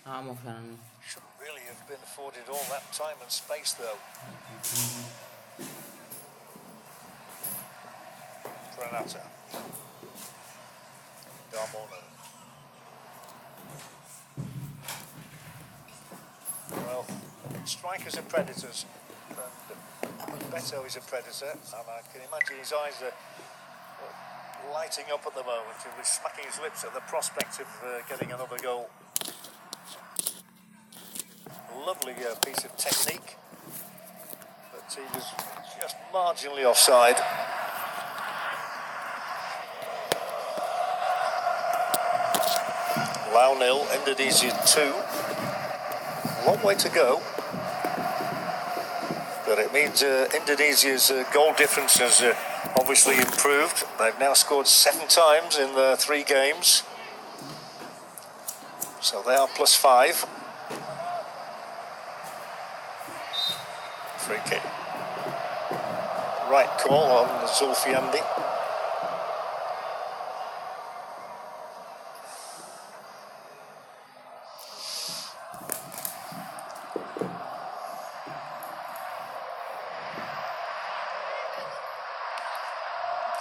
Shouldn't really have been afforded all that time and space, though. Granata. Darmono. Well, strikers are predators, and Beto is a predator, and I can imagine his eyes are lighting up at the moment. He was smacking his lips at the prospect of getting another goal. Lovely piece of technique, but he was just marginally offside. Laos 0, Indonesia 2. Long way to go, but it means Indonesia's goal difference has obviously improved. They've now scored 7 times in the 3 games, so they are +5. Free kick. Right call on Zulfiandi.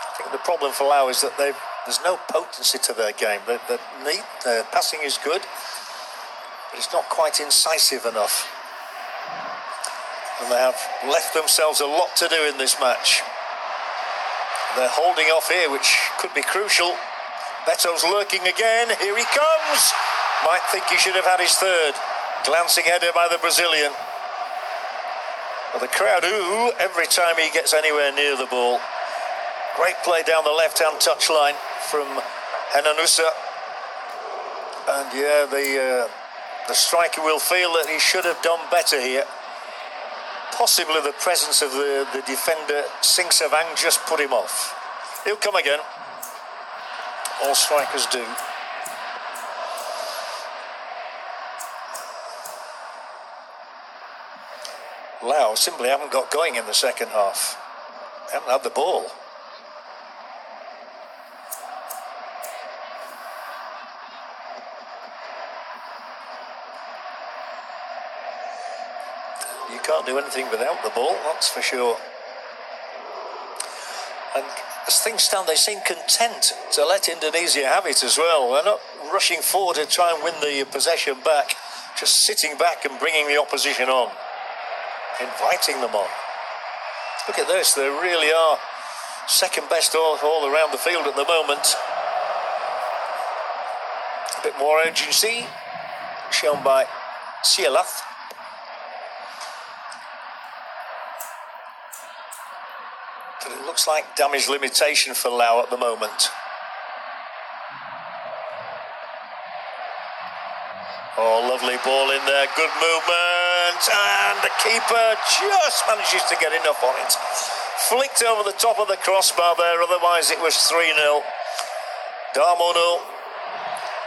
I think the problem for Laos is that there's no potency to their game. Their passing is good, but it's not quite incisive enough. And they have left themselves a lot to do in this match. They're holding off here, which could be crucial. Beto's lurking again. Here he comes. Might think he should have had his third. Glancing header by the Brazilian. But the crowd ooh every time he gets anywhere near the ball. Great play down the left-hand touchline from Henanusa. And yeah, the striker will feel that he should have done better here. Possibly the presence of the defender, Singh Savang, just put him off. He'll come again. All strikers do. Laos simply haven't got going in the second half. They haven't had the ball. You can't do anything without the ball, that's for sure. And as things stand, they seem content to let Indonesia have it as well. They're not rushing forward to try and win the possession back, just sitting back and bringing the opposition on, inviting them on. Look at this, they really are second best all around the field at the moment. A bit more urgency shown by Sialath. But it looks like damage limitation for Laos at the moment. Oh, lovely ball in there, good movement, and the keeper just manages to get enough on it. Flicked over the top of the crossbar there, otherwise it was 3-0. Darmono,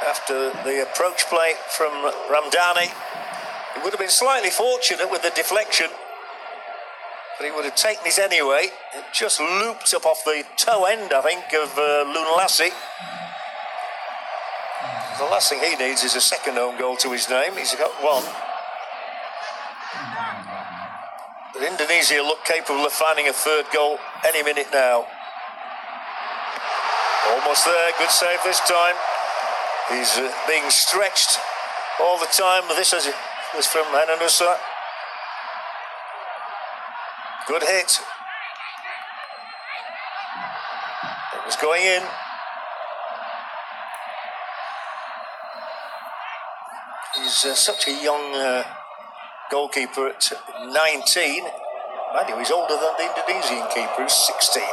after the approach play from Ramdani, he would have been slightly fortunate with the deflection, but he would have taken it anyway. It just looped up off the toe end, I think, of Lunlassi. The last thing he needs is a second own goal to his name. He's got one. But Indonesia look capable of finding a third goal any minute now. Almost there, good save this time. He's being stretched all the time. This was from Henanusa. Good hit. It was going in. He's such a young goalkeeper at 19. Mind you, he's older than the Indonesian keeper, who's 16.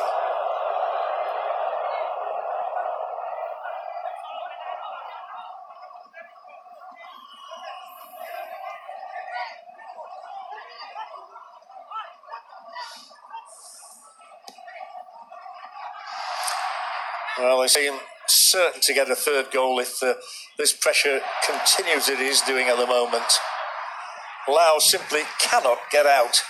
Well, they seem certain to get a third goal if this pressure continues as it is doing at the moment. Laos simply cannot get out.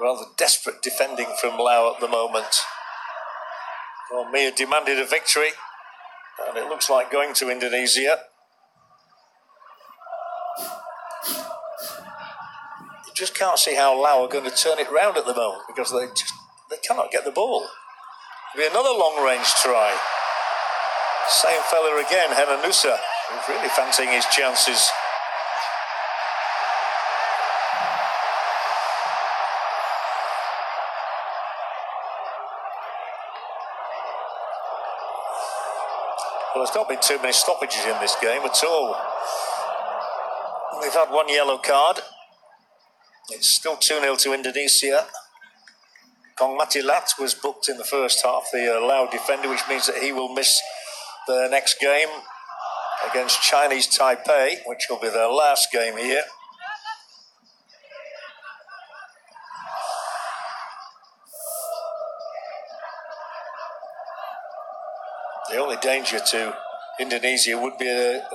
Rather desperate defending from Laos at the moment. Well, Mia demanded a victory, and it looks like going to Indonesia. You just can't see how Laos are going to turn it round at the moment because they cannot get the ball. It'll be another long-range try. Same fella again, Henanusa, who's really fancying his chances. Well, there's not been too many stoppages in this game at all. We've had one yellow card. It's still 2-0 to Indonesia. Kong Matilat was booked in the first half, the Lao defender, which means that he will miss the next game against Chinese Taipei, which will be their last game here. The only danger to Indonesia would be a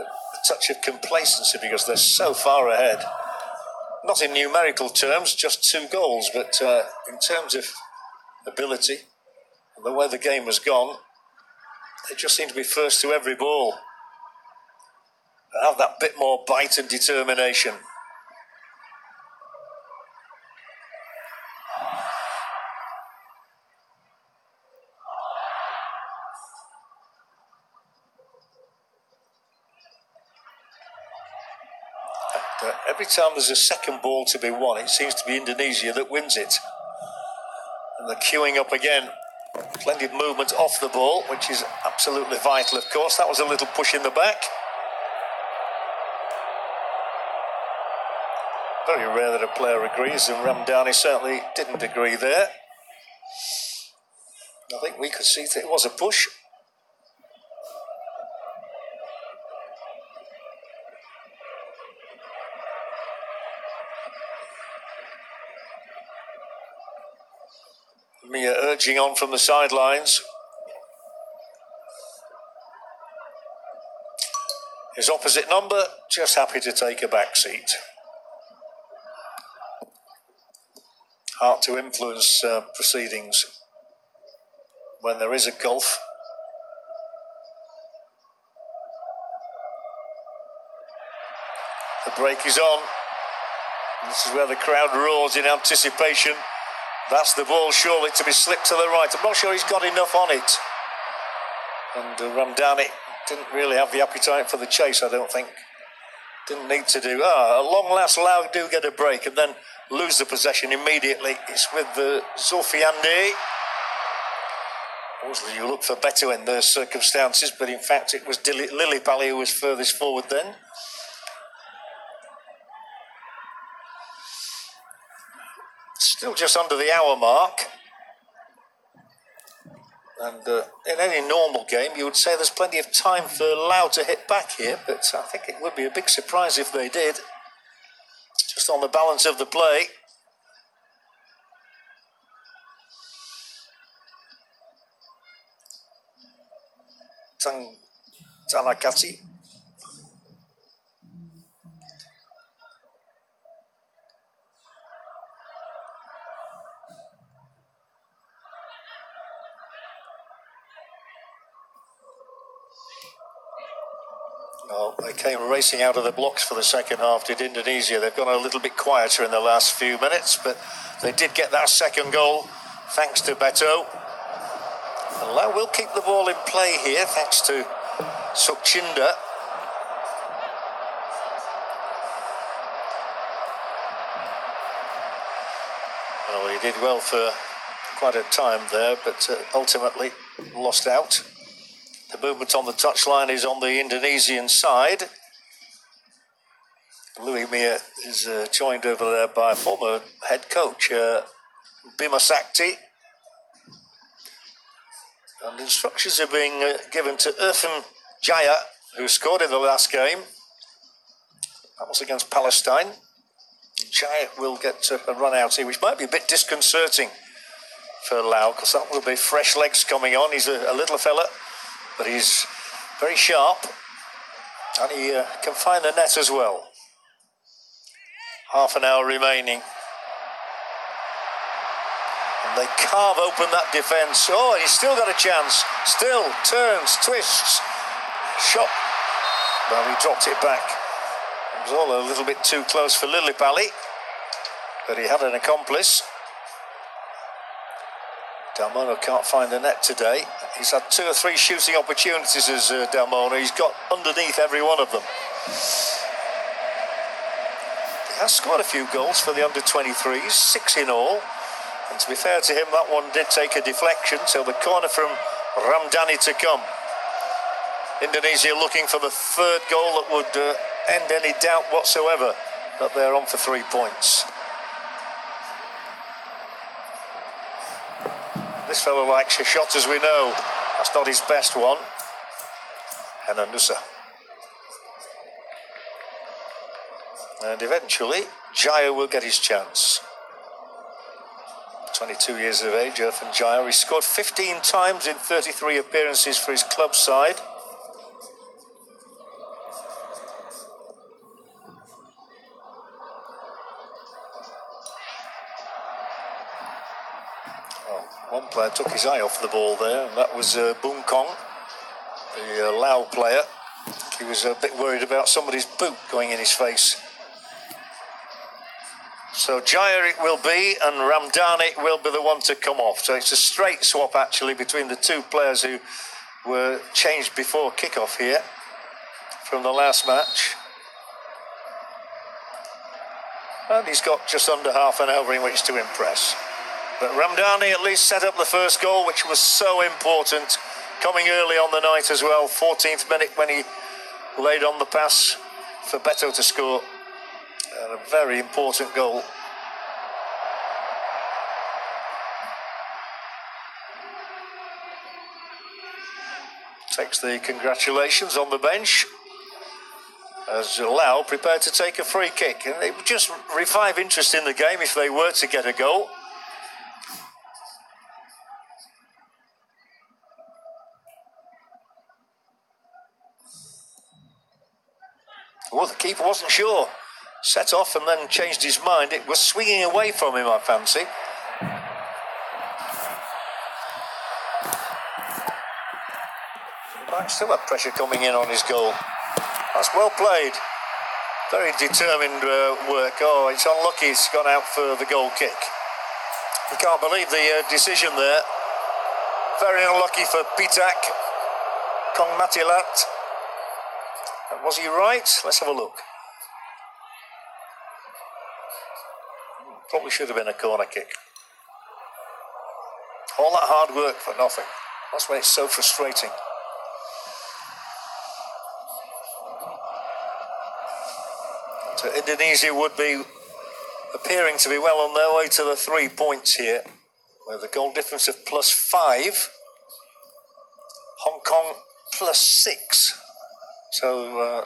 touch of complacency because they're so far ahead. Not in numerical terms, just 2 goals, but in terms of ability and the way the game has gone, they just seem to be first to every ball. They have that bit more bite and determination. Every time there's a second ball to be won, it seems to be Indonesia that wins it. And they're queuing up again. Plenty of movement off the ball, which is absolutely vital, of course. That was a little push in the back. Very rare that a player agrees, and Ramdani certainly didn't agree there. I think we could see that it was a push. Mia urging on from the sidelines. His opposite number just happy to take a back seat. Hard to influence proceedings when there is a gulf. The break is on. This is where the crowd roars in anticipation. That's the ball surely to be slipped to the right. I'm not sure he's got enough on it. And Ramdani didn't really have the appetite for the chase, I don't think. Didn't need to do. At long last, Lao do get a break and then lose the possession immediately. It's with Zulfiandi. Obviously, you look for better in those circumstances, but in fact, it was Lillipali who was furthest forward then. Still just under the hour mark. And in any normal game, you would say there's plenty of time for Lao to hit back here, but I think it would be a big surprise if they did. Just on the balance of the play. Tanakati. Well, they came racing out of the blocks for the second half, did Indonesia. They've gone a little bit quieter in the last few minutes, but they did get that second goal thanks to Beto. And Lao will keep the ball in play here thanks to Suchinda. Well, he did well for quite a time there, but ultimately lost out. The movement on the touchline is on the Indonesian side. Louis Mia is joined over there by former head coach Bima Sakti. And instructions are being given to Irfan Jaya, who scored in the last game. That was against Palestine. Jaya will get a run out here, which might be a bit disconcerting for Lao, because that will be fresh legs coming on. He's a little fella, but he's very sharp, and he can find the net as well. Half an hour remaining. They carve open that defence. Oh, and he's still got a chance. Still turns, twists, shot. Well, he dropped it back. It was all a little bit too close for Lillipali, but he had an accomplice. Dalmona can't find the net today. He's had 2 or 3 shooting opportunities as Dalmona. He's got underneath every one of them. He has scored a few goals for the under-23s, 6 in all. And to be fair to him, that one did take a deflection, so the corner from Ramdhani to come. Indonesia looking for the 3rd goal that would end any doubt whatsoever that they're on for 3 points. This fellow likes a shot, as we know. That's not his best one. Hananusa. And eventually, Jaya will get his chance. 22 years of age, Irfan Jaya. He scored 15 times in 33 appearances for his club side. Oh, one player took his eye off the ball there, and that was Boon Kong, the Lao player. He was a bit worried about somebody's boot going in his face. So Jaya it will be, and Ramdhani will be the one to come off. So it's a straight swap actually between the 2 players who were changed before kick-off here from the last match. And he's got just under half an hour in which to impress. But Ramdhani at least set up the first goal, which was so important, coming early on the night as well. 14th minute when he laid on the pass for Beto to score. And a very important goal. Takes the congratulations on the bench as Lao prepared to take a free kick. And it would just revive interest in the game if they were to get a goal. Well, the keeper wasn't sure. Set off and then changed his mind. It was swinging away from him, I fancy. But still had pressure coming in on his goal. That's well played. Very determined work. Oh, it's unlucky it's gone out for the goal kick. You can't believe the decision there. Very unlucky for Pitak. Kongmatilat. Was he right? Let's have a look. Probably should have been a corner kick. All that hard work for nothing. That's why it's so frustrating. So Indonesia would be appearing to be well on their way to the 3 points here, with a goal difference of +5. Hong Kong +6. So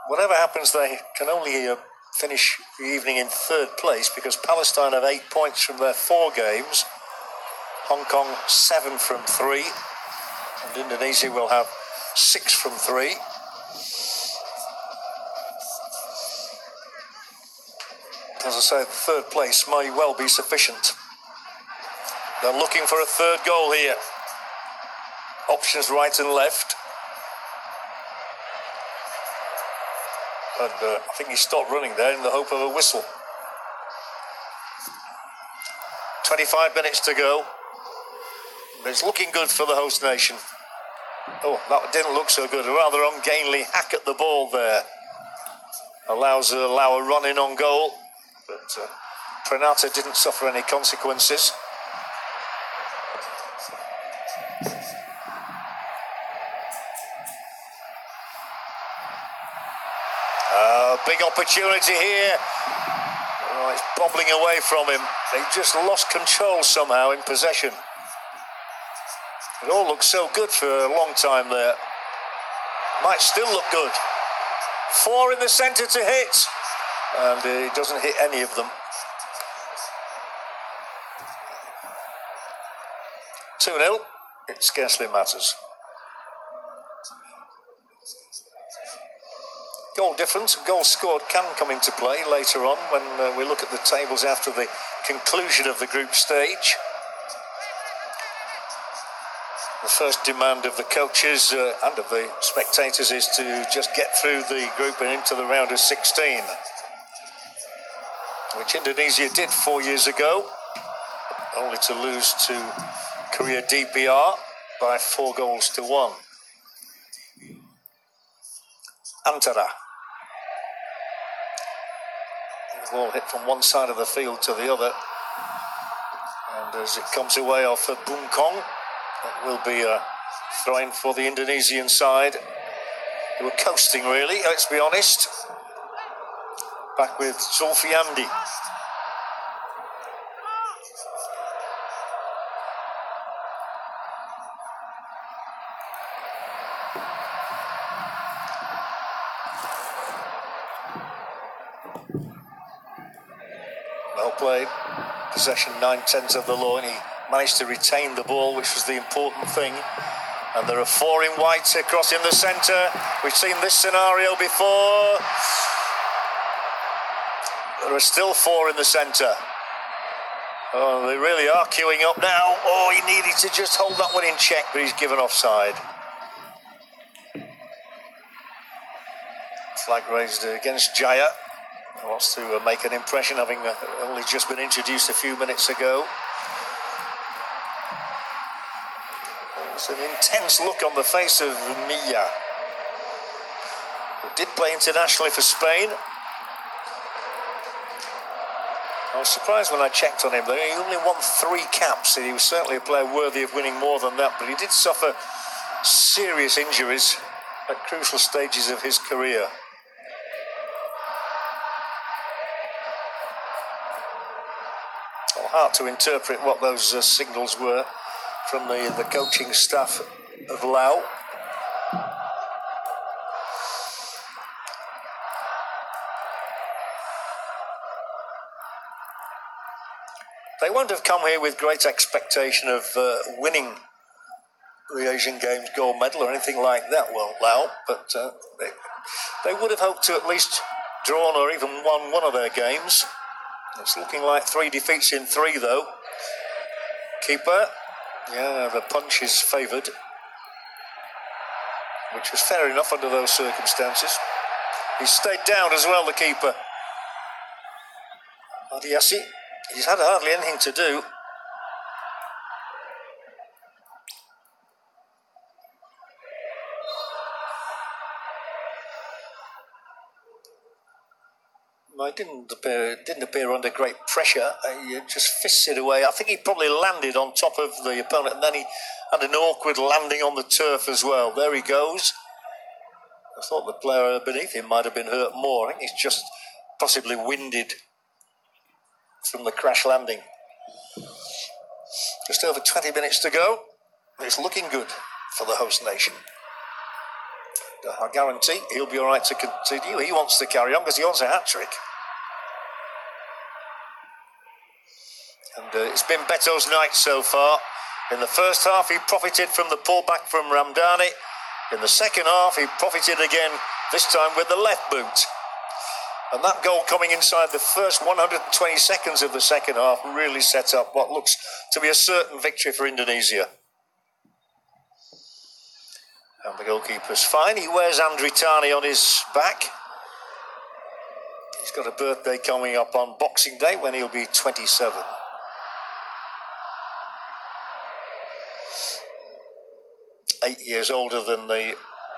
whatever happens, they can only finish the evening in 3rd place, because Palestine have 8 points from their 4 games, Hong Kong 7 from 3, and Indonesia will have 6 from 3. As I say, the 3rd place may well be sufficient. They're looking for a 3rd goal here. Options right and left. And I think he stopped running there in the hope of a whistle. 25 minutes to go. It's looking good for the host nation. Oh, that didn't look so good. A rather ungainly hack at the ball there. Allows Lao a run in on goal. But Pranata didn't suffer any consequences. Big opportunity here. Oh, it's bobbling away from him. They just lost control somehow in possession. It all looks so good for a long time there. Might still look good. 4 in the centre to hit. And he doesn't hit any of them. 2-0. It scarcely matters. Goal difference, goals scored can come into play later on when we look at the tables after the conclusion of the group stage. The first demand of the coaches and of the spectators is to just get through the group and into the round of 16, which Indonesia did 4 years ago, only to lose to Korea DPR by 4-1. Antara. The ball hit from one side of the field to the other, and as it comes away off of Bung Kong, it will be a throw-in for the Indonesian side, who were coasting really, let's be honest. Back with Zulfiandi. Well played. Possession 9/10 of the law, and he managed to retain the ball, which was the important thing. And there are 4 in white across in the centre. We've seen this scenario before. There are still 4 in the centre. Oh, they really are queuing up now. Oh, he needed to just hold that one in check, but he's given offside. Flag raised against Jaya. He wants to make an impression, having only just been introduced a few minutes ago. It's an intense look on the face of Milla, who did play internationally for Spain. I was surprised when I checked on him. He only won 3 caps, and he was certainly a player worthy of winning more than that, but he did suffer serious injuries at crucial stages of his career. Well, hard to interpret what those signals were from the coaching staff of Laos. They won't have come here with great expectation of winning the Asian Games gold medal or anything like that, won't Laos, but they would have hoped to at least drawn or even won one of their games. It's looking like 3 defeats in 3, though. Keeper, yeah, the punch is favoured, which was fair enough under those circumstances. He stayed down as well, the keeper. Adiasi, he's had hardly anything to do. Didn't appear under great pressure. He just fists it away. I think he probably landed on top of the opponent, and then he had an awkward landing on the turf as well. There he goes. I thought the player beneath him might have been hurt more. I think he's just possibly winded from the crash landing. Just over 20 minutes to go. It's looking good for the host nation. I guarantee he'll be all right to continue. He wants to carry on because he wants a hat-trick. And it's been Beto's night so far. In the first half, he profited from the pullback from Ramdhani. In the second half, he profited again, this time with the left boot. And that goal coming inside the first 120 seconds of the second half really set up what looks to be a certain victory for Indonesia. And the goalkeeper's fine. He wears Andritani on his back. He's got a birthday coming up on Boxing Day when he'll be 27. Eight years older than the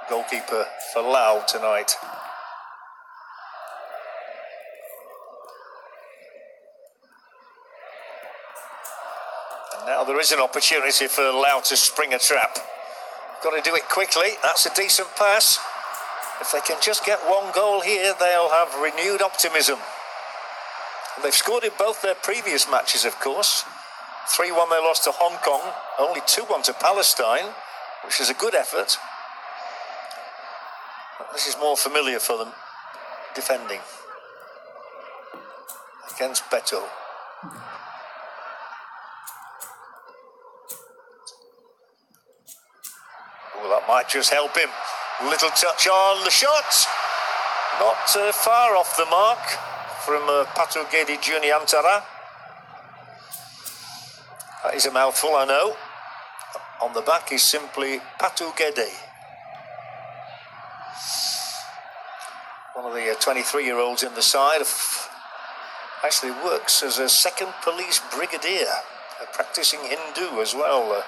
goalkeeper for Laos tonight. And now there is an opportunity for Laos to spring a trap. Got to do it quickly. That's a decent pass. If they can just get one goal here, they'll have renewed optimism. And they've scored in both their previous matches, of course. 3-1 they lost to Hong Kong, only 2-1 to Palestine, which is a good effort. But this is more familiar for them, defending against Beto. Well, that might just help him. Little touch on the shot. Not far off the mark from Patugedi Juniantara. That is a mouthful, I know. On the back is simply Patu Gede, one of the 23-year-olds in the side. Actually works as a second police brigadier, a practicing Hindu as well,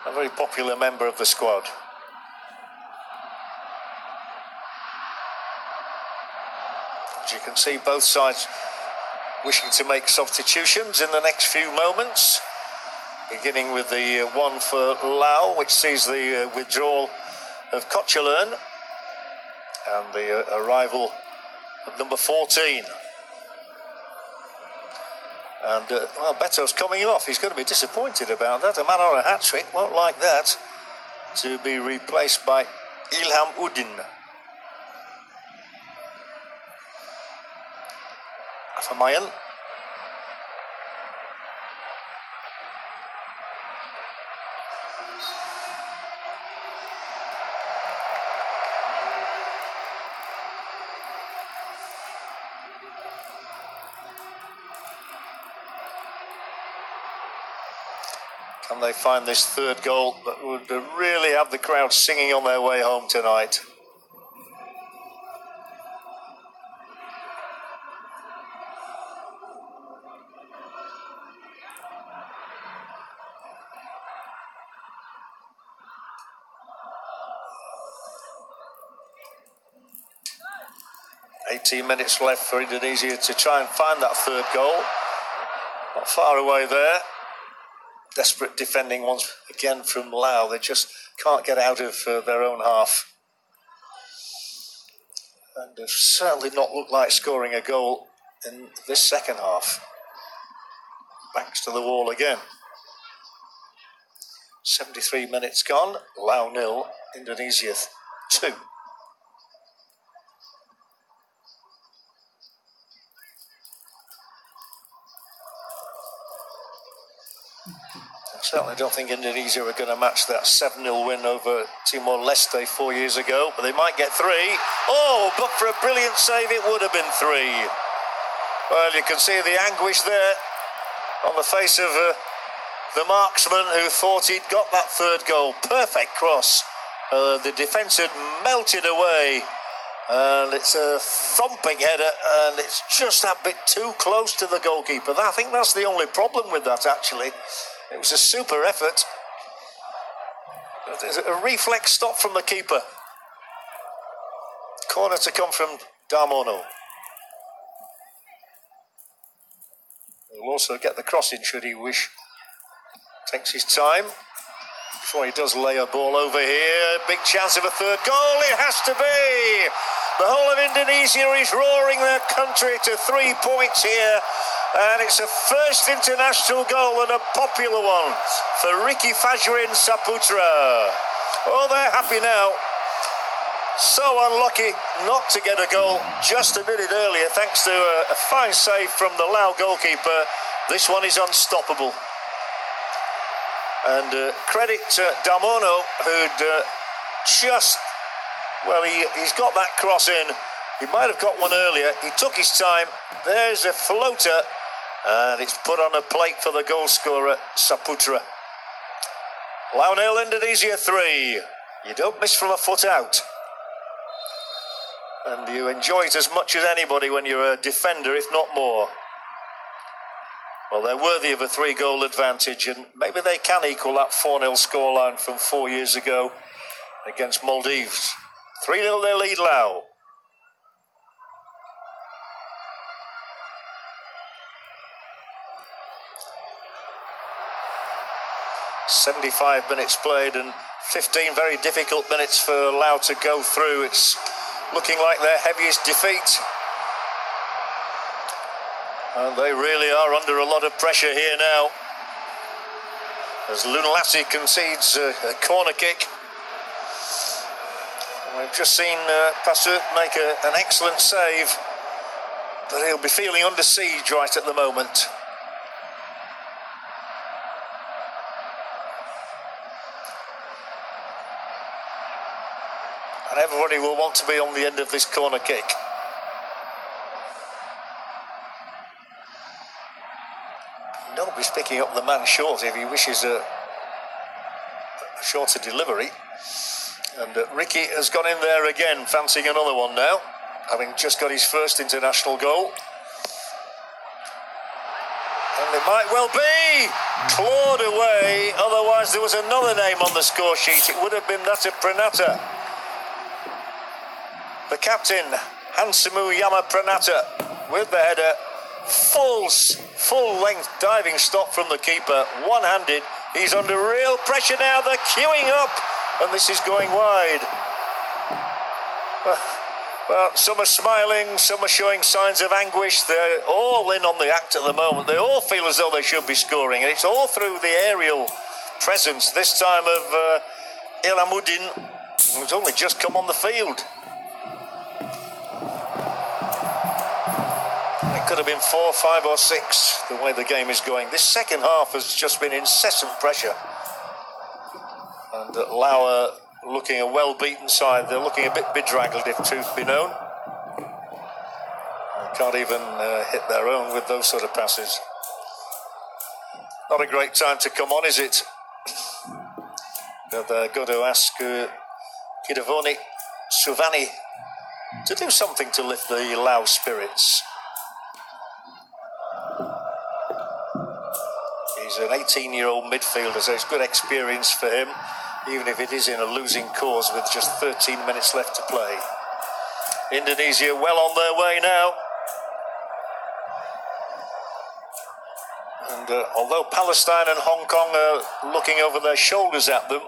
a very popular member of the squad. As you can see, both sides wishing to make substitutions in the next few moments, beginning with the one for Laos, which sees the withdrawal of Kochelan and the arrival of number 14. And, well, Beto's coming off. He's going to be disappointed about that. A man on a hat-trick won't like that, to be replaced by Ilham Udin. Afamayan. Can they find this third goal that would really have the crowd singing on their way home tonight? "18 minutes left for Indonesia to try and find that third goal. Not far away there. Desperate defending once again from Laos. They just can't get out of their own half. And they've certainly not looked like scoring a goal in this second half. Backs to the wall again. 73 minutes gone. Laos 0, Indonesia 2. I certainly don't think Indonesia are going to match that 7-0 win over Timor-Leste 4 years ago, but they might get 3. Oh, but for a brilliant save, it would have been 3. Well, you can see the anguish there on the face of the marksman who thought he'd got that third goal. Perfect cross. The defence had melted away, and it's a thumping header, and it's just that bit too close to the goalkeeper. I think that's the only problem with that, actually. It was a super effort. There's a reflex stop from the keeper. Corner to come from Darmono. He'll also get the cross in should he wish. Takes his time before he does lay a ball over here. Big chance of a third goal. It has to be. The whole of Indonesia is roaring their country to 3 points here. And it's a first international goal and a popular one for Ricky Fajrin Saputra. Oh, they're happy now. So unlucky not to get a goal just a minute earlier, thanks to a fine save from the Lao goalkeeper. This one is unstoppable. And credit to Darmono, who'd he's got that cross in. He might have got one earlier. He took his time. There's a floater. And it's put on a plate for the goal scorer, Saputra. Laos 0, Indonesia 3. You don't miss from a foot out. And you enjoy it as much as anybody when you're a defender, if not more. Well, they're worthy of a 3-goal advantage, and maybe they can equal that 4-0 scoreline from 4 years ago against Maldives. 3-0 they lead Laos. "75 minutes played and 15 very difficult minutes for Laos to go through. It's looking like their heaviest defeat. And they really are under a lot of pressure here now, as Lunalasi concedes a corner kick. And we've just seen Pasut make an excellent save, but he'll be feeling under siege right at the moment. And everybody will want to be on the end of this corner kick. Nobody's picking up the man short if he wishes shorter delivery. And Ricky has gone in there again, fancying another one now, having just got his first international goal. And it might well be clawed away, otherwise there was another name on the score sheet. It would have been that of Pranata. The captain, Hansamu Yama Pranata, with the header. Full length diving stop from the keeper, one-handed. He's under real pressure now. They're queuing up, and this is going wide. Well, some are smiling, some are showing signs of anguish. They're all in on the act at the moment. They all feel as though they should be scoring, and it's all through the aerial presence, this time of Elamuddin, who's only just come on the field. It could have been 4, 5 or 6, the way the game is going. This second half has just been incessant pressure. And Laos looking a well-beaten side. They're looking a bit bedraggled, if truth be known. They can't even hit their own with those sort of passes. Not a great time to come on, is it? But they're going to ask Kidavoni Suvani to do something to lift the Laos spirits. He's an 18-year-old midfielder, so it's good experience for him, even if it is in a losing cause with just 13 minutes left to play. Indonesia well on their way now. And although Palestine and Hong Kong are looking over their shoulders at them,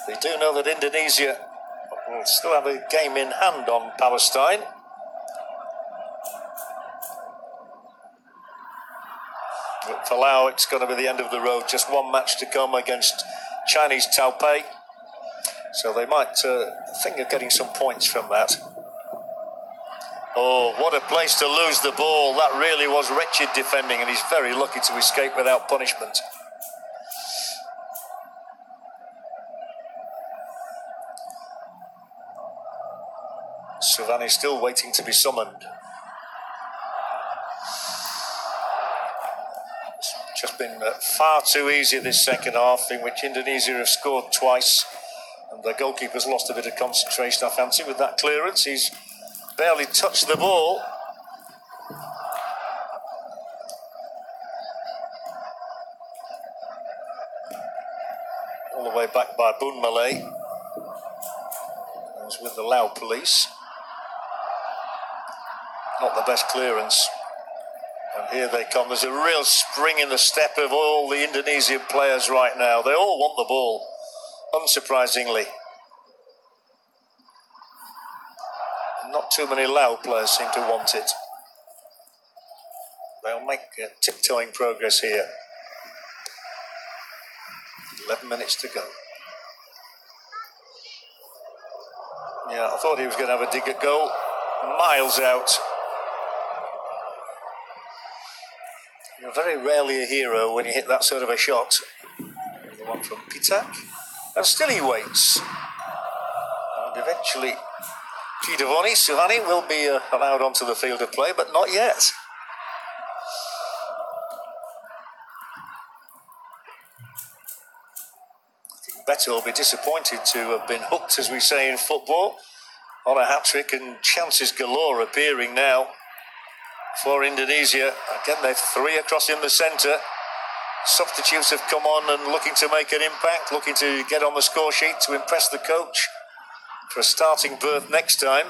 they do know that Indonesia will still have a game in hand on Palestine. But for Laos, it's going to be the end of the road. Just one match to come against Chinese Taipei. So they might think of getting some points from that. Oh, what a place to lose the ball. That really was wretched defending, and he's very lucky to escape without punishment. Suvani still waiting to be summoned. It's just been far too easy this second half, in which Indonesia have scored twice, and the goalkeeper's lost a bit of concentration, I fancy, with that clearance. He's barely touched the ball. All the way back by Boon Malay. That was with the Lao police. Not the best clearance. And here they come. There's a real spring in the step of all the Indonesian players right now. They all want the ball, unsurprisingly. Not too many Lao players seem to want it. They'll make tiptoeing progress here. 11 minutes to go. Yeah, I thought he was going to have a dig at goal. Miles out. You're very rarely a hero when you hit that sort of a shot. The one from Pitak. And still he waits. And eventually Kidavoni Suvani will be allowed onto the field of play, but not yet. I think Beto will be disappointed to have been hooked, as we say in football, on a hat-trick, and chances galore appearing now for Indonesia. Again, they've 3 across in the centre. Substitutes have come on and looking to make an impact, looking to get on the score sheet to impress the coach for a starting berth next time.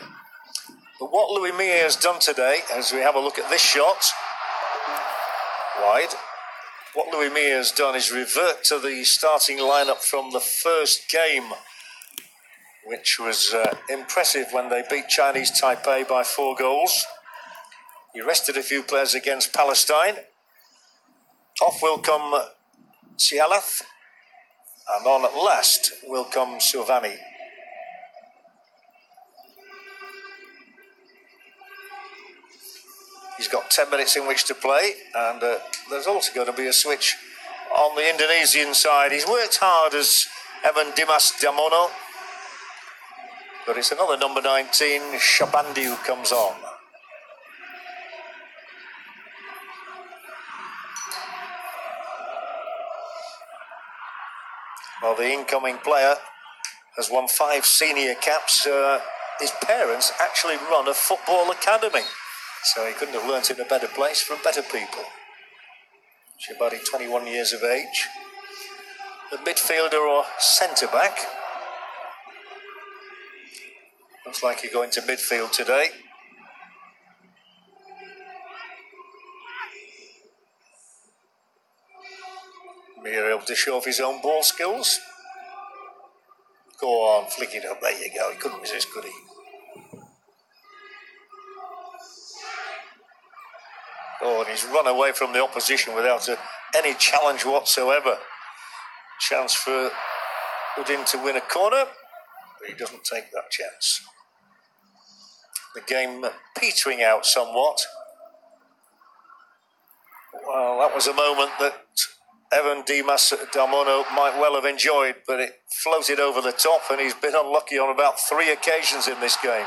But what Louis Mia has done today, as we have a look at this shot, wide, what Louis Mia has done is revert to the starting lineup from the first game, which was impressive when they beat Chinese Taipei by 4 goals. He rested a few players against Palestine. Off will come Sialath, and on at last will come Suvani. He's got 10 minutes in which to play, and there's also going to be a switch on the Indonesian side. He's worked hard as Evan Dimas Damono, but it's another number 19, Shabandi, who comes on. Well, the incoming player has won 5 senior caps. His parents actually run a football academy, so he couldn't have learnt in a better place from better people. Shabadi, 21 years of age. The midfielder or centre-back. Looks like he's going to midfield today. Mir able to show off his own ball skills. Go on, flick it up. There you go. He couldn't resist, could he? Oh, and he's run away from the opposition without any challenge whatsoever. Chance for Udin to win a corner, but he doesn't take that chance. The game petering out somewhat. Well, that was a moment that Evan Dimas Darmono might well have enjoyed, but it floated over the top, and he's been unlucky on about 3 occasions in this game.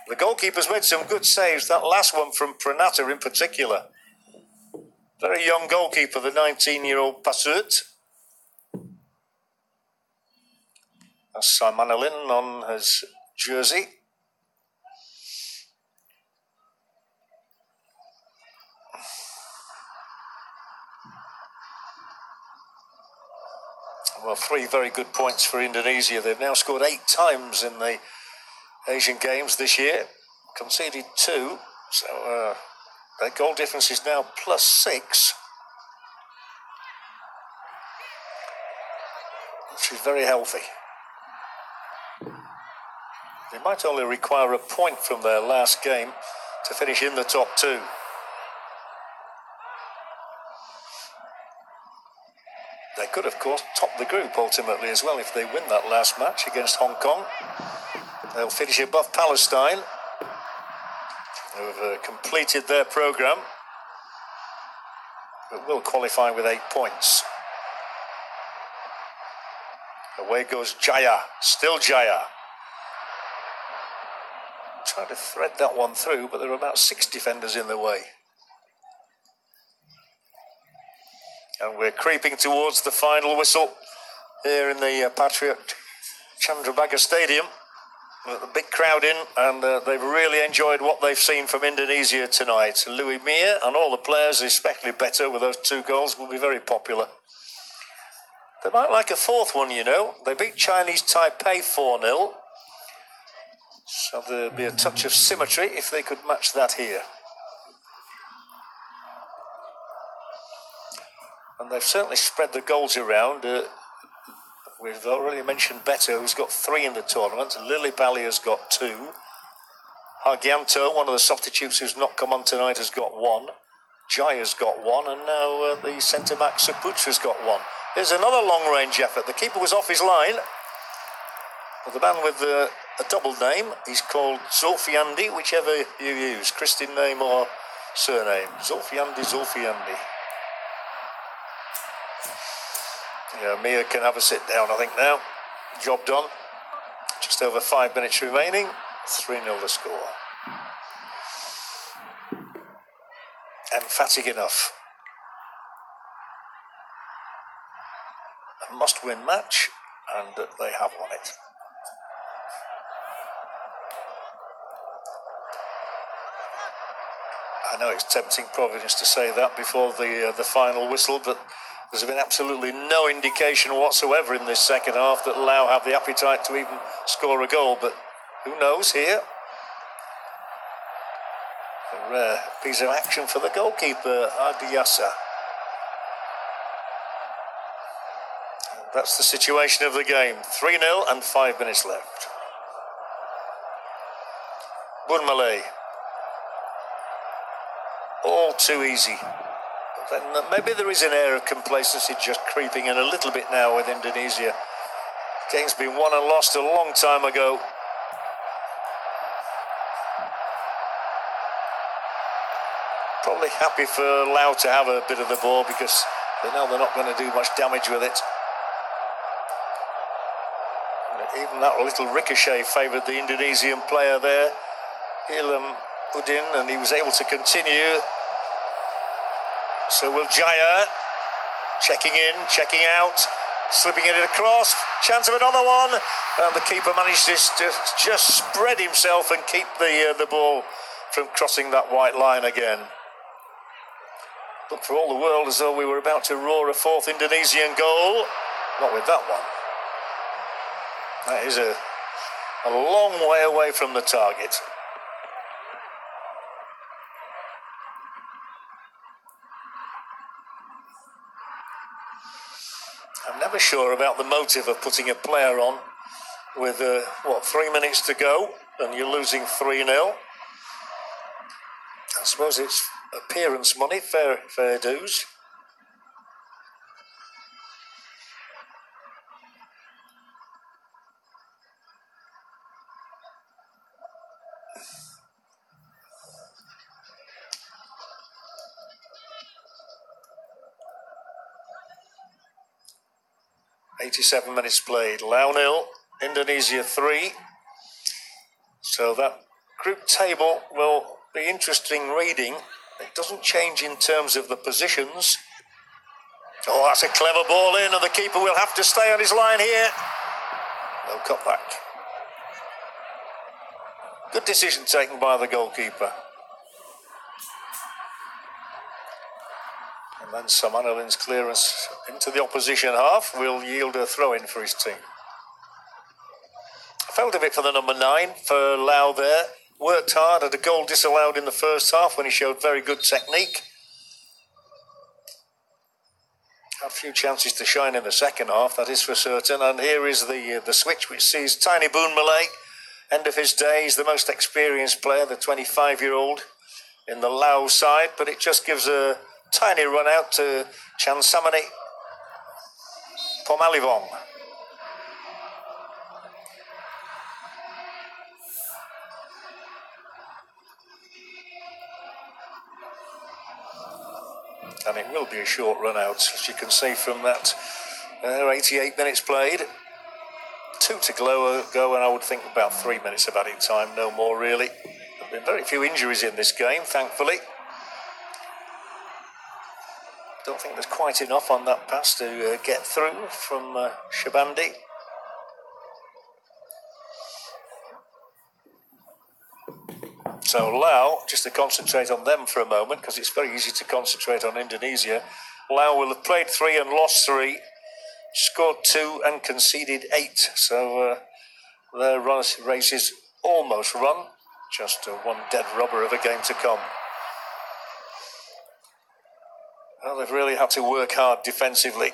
The goalkeeper's made some good saves, that last one from Pranata in particular. Very young goalkeeper, the 19-year-old Pasut. That's Simon Alin on his jersey. Well, 3 very good points for Indonesia. They've now scored 8 times in the Asian Games this year. Conceded 2, so their goal difference is now +6. Which is very healthy. They might only require a point from their last game to finish in the top 2. They could, of course, top the group ultimately as well if they win that last match against Hong Kong. They'll finish above Palestine, who have completed their programme, but will qualify with 8 points. Away goes Jaya, still Jaya. Trying to thread that one through, but there are about 6 defenders in the way. And we're creeping towards the final whistle here in the Patriot Chandrabhaga Stadium. With the big crowd in, and they've really enjoyed what they've seen from Indonesia tonight. Louis Mir and all the players, especially Beto with those 2 goals, will be very popular. They might like a 4th one, you know. They beat Chinese Taipei 4-0. So there'd be a touch of symmetry if they could match that here. And they've certainly spread the goals around. We've already mentioned Beto, who's got 3 in the tournament. Lillipali has got 2. Hargianto, one of the substitutes who's not come on tonight, has got 1. Jaya's got 1, and now the centre-back Saputra's got 1. Here's another long-range effort. The keeper was off his line. But the man with a double name, he's called Zulfiandi, whichever you use, Christian name or surname. Zulfiandi. Yeah, Mia can have a sit down, I think, now. Job done. Just over 5 minutes remaining. 3-0 the score. Emphatic enough. A must-win match, and they have won it. I know it's tempting Providence to say that before the final whistle, but there's been absolutely no indication whatsoever in this second half that Laos have the appetite to even score a goal, but who knows here? A rare piece of action for the goalkeeper, Adiasa. That's the situation of the game. 3-0 and 5 minutes left. Bunmalay. All too easy. Then maybe there is an air of complacency just creeping in a little bit now with Indonesia. The game's been won and lost a long time ago. Probably happy for Laos to have a bit of the ball because they know they're not going to do much damage with it. Even that little ricochet favoured the Indonesian player there, Ilham Udin, and he was able to continue. So will Jaya, checking in, checking out, Slipping it across, chance of another one, and the keeper managed to just spread himself and keep the ball from crossing that white line again. Looked for all the world as though we were about to roar a fourth Indonesian goal. Not with that one. That is a long way away from the target. I'm never sure about the motive of putting a player on with, 3 minutes to go and you're losing 3-0. I suppose it's appearance money, fair dues. .87 minutes played. Laos 0, Indonesia 3. So that group table will be interesting reading. It doesn't change in terms of the positions. Oh, that's a clever ball in, and the keeper will have to stay on his line here. No cutback. Good decision taken by the goalkeeper. And then Samanolin's clearance into the opposition half will yield a throw-in for his team. I felt a bit for the number 9 for Lau there. Worked hard, had a goal disallowed in the first half when he showed very good technique. Had a few chances to shine in the second half, that is for certain. And here is the switch which sees Tiny Boon Malay, end of his days, the most experienced player, the 25-year-old in the Laos side, but it just gives a tiny run out to Chansamani Pomalivong. And it will be a short run out, as you can see from that 88 minutes played. 2 to go, and I would think about 3 minutes of added time, no more really. There have been very few injuries in this game, thankfully. Don't think there's quite enough on that pass to get through from Shabandi. So Lau, just to concentrate on them for a moment, because it's very easy to concentrate on Indonesia. Lau will have played 3 and lost 3, scored 2 and conceded 8. So their race is almost run. Just one dead rubber of a game to come. Well, they've really had to work hard defensively.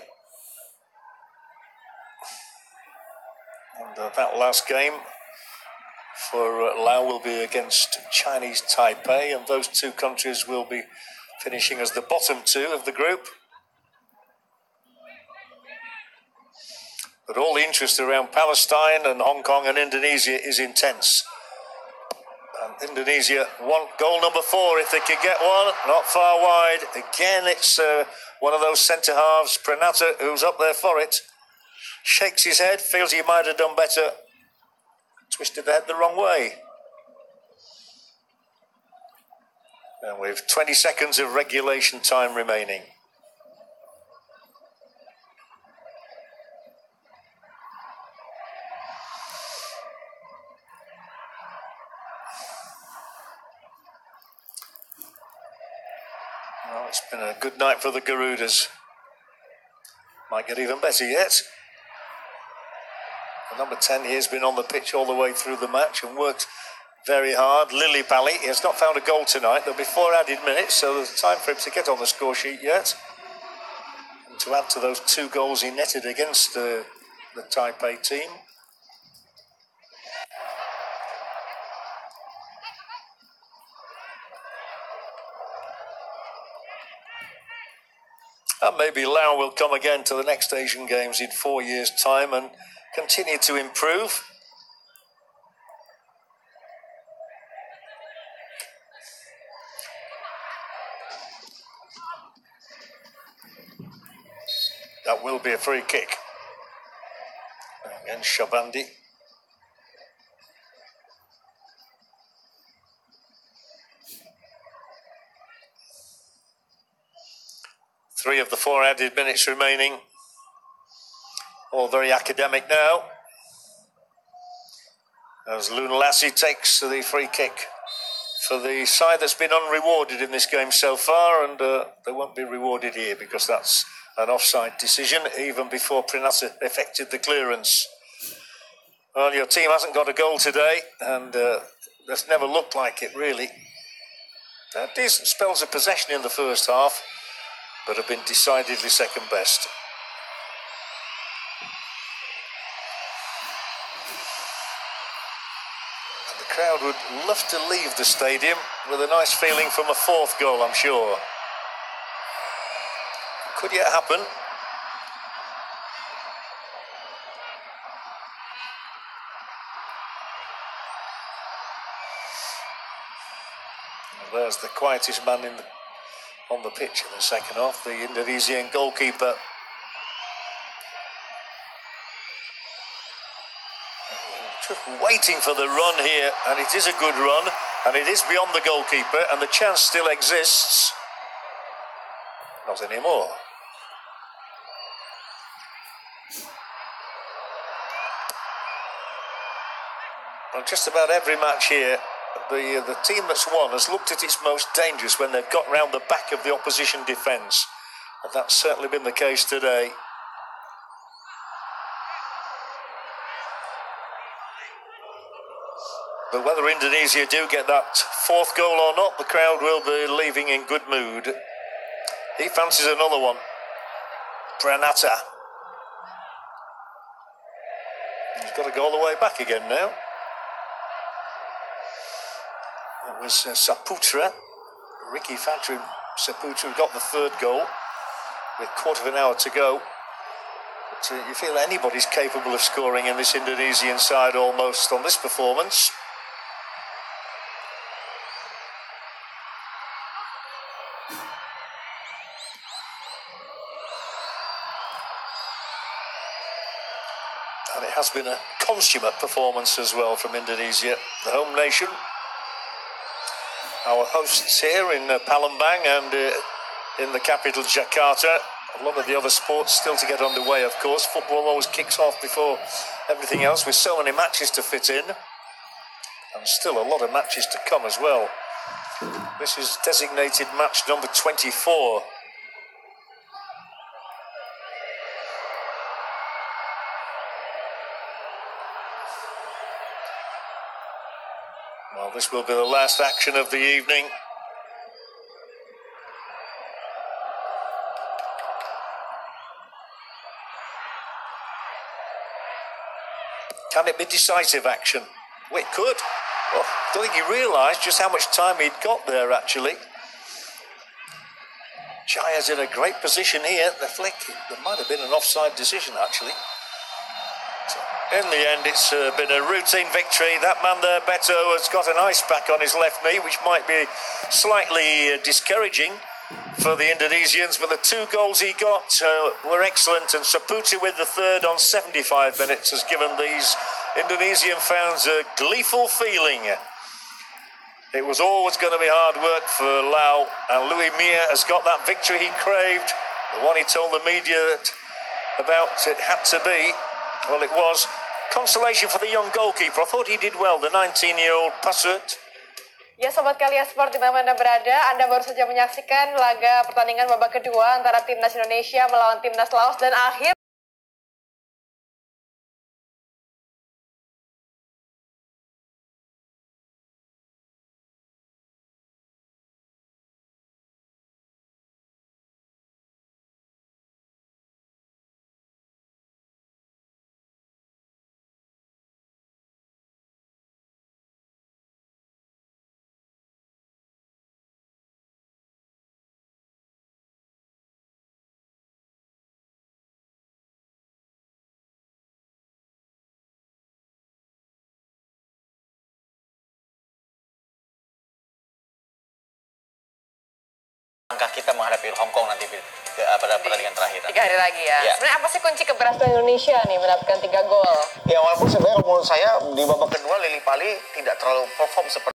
And that last game for Laos will be against Chinese Taipei, and those two countries will be finishing as the bottom 2 of the group. But all the interest around Palestine and Hong Kong and Indonesia is intense. And Indonesia want goal number 4 if they can get one, not far wide. Again, it's one of those centre halves, Pranata, who's up there for it. Shakes his head, feels he might have done better. Twisted the head the wrong way. And we've 20 seconds of regulation time remaining. Well, it's been a good night for the Garudas. Might get even better yet. The number 10 here has been on the pitch all the way through the match and worked very hard. Lily Pally, he has not found a goal tonight. There'll be 4 added minutes, so there's time for him to get on the score sheet yet. And to add to those 2 goals he netted against the Taipei team. And maybe Lau will come again to the next Asian Games in 4 years' time and continue to improve. That will be a free kick. Again, Shabandi. Three of the 4 added minutes remaining. All very academic now. As Lunalasi takes the free kick for the side that's been unrewarded in this game so far, and they won't be rewarded here because that's an offside decision even before Pranata effected the clearance. Well, your team hasn't got a goal today, and that's never looked like it, really. Decent spells of possession in the first half, but have been decidedly second best. And the crowd would love to leave the stadium with a nice feeling from a fourth goal, I'm sure. Could yet happen. There's the quietest man on the pitch in the second half, the Indonesian goalkeeper. Just waiting for the run here, and it is a good run, and it is beyond the goalkeeper, and the chance still exists. Not anymore. Well, just about every match here, the team that's won has looked at its most dangerous when they've got round the back of the opposition defence. And that's certainly been the case today. But whether Indonesia do get that fourth goal or not, the crowd will be leaving in good mood. He fancies another one. Pranata. He's got to go all the way back again now. It was Saputra, Ricky Fantri Saputra got the third goal with a quarter of an hour to go. But you feel anybody's capable of scoring in this Indonesian side almost on this performance. And it has been a consummate performance as well from Indonesia, the home nation. Our hosts here in Palembang and in the capital Jakarta. A lot of the other sports still to get underway, of course. Football always kicks off before everything else with so many matches to fit in. And still a lot of matches to come as well. This is designated match number 24. Well, this will be the last action of the evening. Can it be decisive action? Well, it could. Oh, I don't think he realised just how much time he'd got there, actually. Jaya's in a great position here. The flick, there might have been an offside decision, actually. In the end, it's been a routine victory. That man there, Beto, has got an ice pack on his left knee, which might be slightly discouraging for the Indonesians. But the two goals he got were excellent, and Saputra with the third on 75 minutes has given these Indonesian fans a gleeful feeling. It was always going to be hard work for Lau, and Louis Mia has got that victory he craved, the one he told the media about it had to be. Well, it was. Consolation for the young goalkeeper. I thought he did well, the 19-year-old Pasut. Ya, Sobat Kalia Sport, di mana Anda berada, Anda baru saja menyaksikan laga pertandingan babak kedua antara timnas Indonesia melawan timnas Laos, dan akhir langkah kita menghadapi Hong Kong nanti pada pertandingan terakhir. 3 hari lagi ya. Ya. Sebenarnya apa sih kunci keberhasilan Indonesia nih mendapatkan 3 gol? Ya, walaupun sebenarnya menurut saya di babak kedua Lili Pali tidak terlalu perform seperti